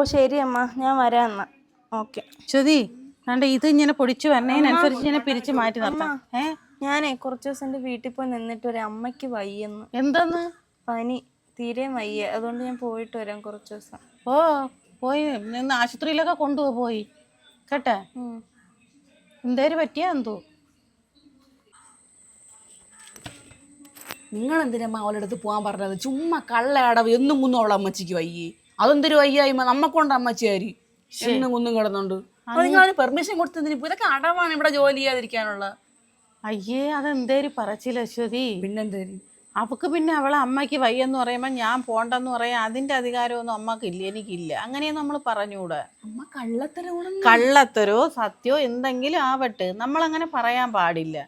ഓ ശരി അമ്മ, ഞാൻ വരാം എന്നാ. ഓക്കെ ശ്രുതി, കണ്ട ഇത് ഇങ്ങനെ പൊടിച്ചു വരണതിനനുസരിച്ച് ഇങ്ങനെ പിരിച്ചു മാറ്റി നിർത്താം. ഞാനേ കുറച്ച് ദിവസം എൻ്റെ വീട്ടിൽ പോയി നിന്നിട്ട് വരാം. അമ്മയ്ക്ക് വയ്യെന്ന്. എന്തെന്ന്? പനി തീരെ വയ്യ, അതുകൊണ്ട് ഞാൻ പോയിട്ട് വരാം കുറച്ച് ദിവസം. ഓ പോയി നിന്ന് ആശുപത്രിയിലൊക്കെ കൊണ്ടുപോയി കേട്ടെ. എന്തേലും പറ്റിയാ എന്തോ? നിങ്ങളെന്തിനമ്മ അവളുടെ അടുത്ത് പോകാൻ പറഞ്ഞത്? ചുമ്മാ കള്ളയടവ് എന്നും കുന്നും അവളെ അമ്മച്ചിക്ക് വയ്യേ. അതെന്തൊരു വയ്യായ്മ നമ്മക്കൊണ്ട് അമ്മച്ചിയാരി എന്നും കുന്നും കിടന്നുണ്ട്. നിങ്ങൾ പെർമിഷൻ കൊടുത്തതിന് ഇതൊക്കെ അടവാണ് ഇവിടെ ജോലി ചെയ്യാതിരിക്കാനുള്ള. അയ്യേ, അതെന്തേലും പറച്ചില്ല അശ്വതി. പിന്നെന്തേലും അവക്ക് പിന്നെ അവളെ അമ്മയ്ക്ക് വയ്യെന്ന് പറയുമ്പോൾ ഞാൻ പോണ്ടെന്ന് പറയാൻ അതിൻ്റെ അധികാരമൊന്നും അമ്മക്കില്ല, എനിക്കില്ല. അങ്ങനെയൊന്നും നമ്മൾ പറഞ്ഞുകൂടെ. അമ്മ കള്ളത്തരവും കള്ളത്തരോ സത്യോ എന്തെങ്കിലും ആവട്ടെ, നമ്മളങ്ങനെ പറയാൻ പാടില്ല.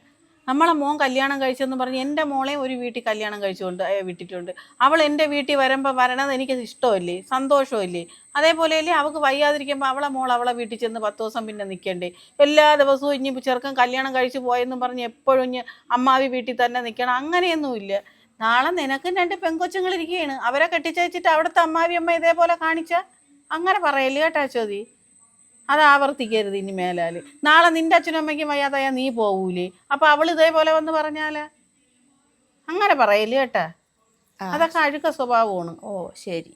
നമ്മളെ മോൻ കല്യാണം കഴിച്ചെന്ന് പറഞ്ഞ് എൻ്റെ മോളെ ഒരു വീട്ടിൽ കല്യാണം കഴിച്ചുകൊണ്ട് വിട്ടിട്ടുണ്ട്. അവൾ എൻ്റെ വീട്ടിൽ വരണത് എനിക്ക് ഇഷ്ടമല്ലേ, സന്തോഷമല്ലേ? അതേപോലെയല്ലേ അവൾക്ക് വയ്യാതിരിക്കുമ്പോൾ അവളെ വീട്ടിൽ ചെന്ന് 10 ദിവസം പിന്നെ നിൽക്കണ്ടേ? എല്ലാ ദിവസവും ഇനി ചെറുക്കൻ കല്യാണം കഴിച്ച് പോയെന്നും പറഞ്ഞ് എപ്പോഴും ഇനി അമ്മാവി വീട്ടിൽ തന്നെ നിൽക്കണം, അങ്ങനെയൊന്നുമില്ല. നാളെ നിനക്കും 2 പെങ്കൊച്ചുങ്ങളിരിക്കുകയാണ്, അവരെ കെട്ടിച്ചയച്ചിട്ട് അവിടുത്തെ അമ്മാവി അമ്മ ഇതേപോലെ കാണിച്ചാൽ അങ്ങനെ പറയല്ലേ കേട്ടാ ചോദി. അത് ആവർത്തിക്കരുത് ഇനി മേലാൽ. നാളെ നിൻ്റെ അച്ഛനും അമ്മയ്ക്കും വയ്യാതായാ നീ പോവൂലേ? അപ്പം അവൾ ഇതേപോലെ വന്ന് പറഞ്ഞാല് അങ്ങനെ പറയല്ലേ കേട്ടാ. അതൊക്കെ അഴുക്ക സ്വഭാവമാണ്. ഓ ശരി.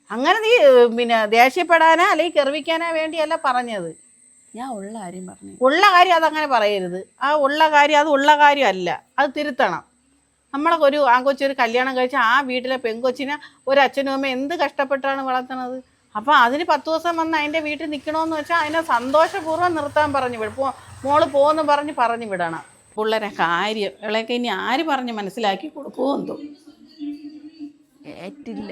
അങ്ങനെ നീ പിന്നെ ദേഷ്യപ്പെടാനാ അല്ലെങ്കിൽ കെറിവിക്കാനാ വേണ്ടിയല്ല പറഞ്ഞത്. ഞാൻ ഉള്ള കാര്യം പറഞ്ഞു. ഉള്ള കാര്യം അതങ്ങനെ പറയരുത്. ആ ഉള്ള കാര്യം അത് ഉള്ള കാര്യമല്ല, അത് തിരുത്തണം. നമ്മളൊക്കെ ഒരു ആൺകൊച്ചൊരു കല്യാണം കഴിച്ചാൽ ആ വീട്ടിലെ പെൺകൊച്ചിനെ ഒരു അച്ഛനും അമ്മ എന്ത് കഷ്ടപ്പെട്ടാണ് വളർത്തണത്. അപ്പം അതിന് 10 ദിവസം വന്ന് അതിൻ്റെ വീട്ടിൽ നിൽക്കണമെന്ന് വെച്ചാൽ അതിനെ സന്തോഷപൂർവ്വം നിർത്താൻ പറഞ്ഞു വിടും. മോള് പോകുമെന്ന് പറഞ്ഞു വിടണം. പിള്ളേരെ കാര്യം ഇളയൊക്കെ ഇനി ആര് പറഞ്ഞ് മനസ്സിലാക്കി കൊടുക്കുമോ എന്തോ. ഏറ്റില്ല.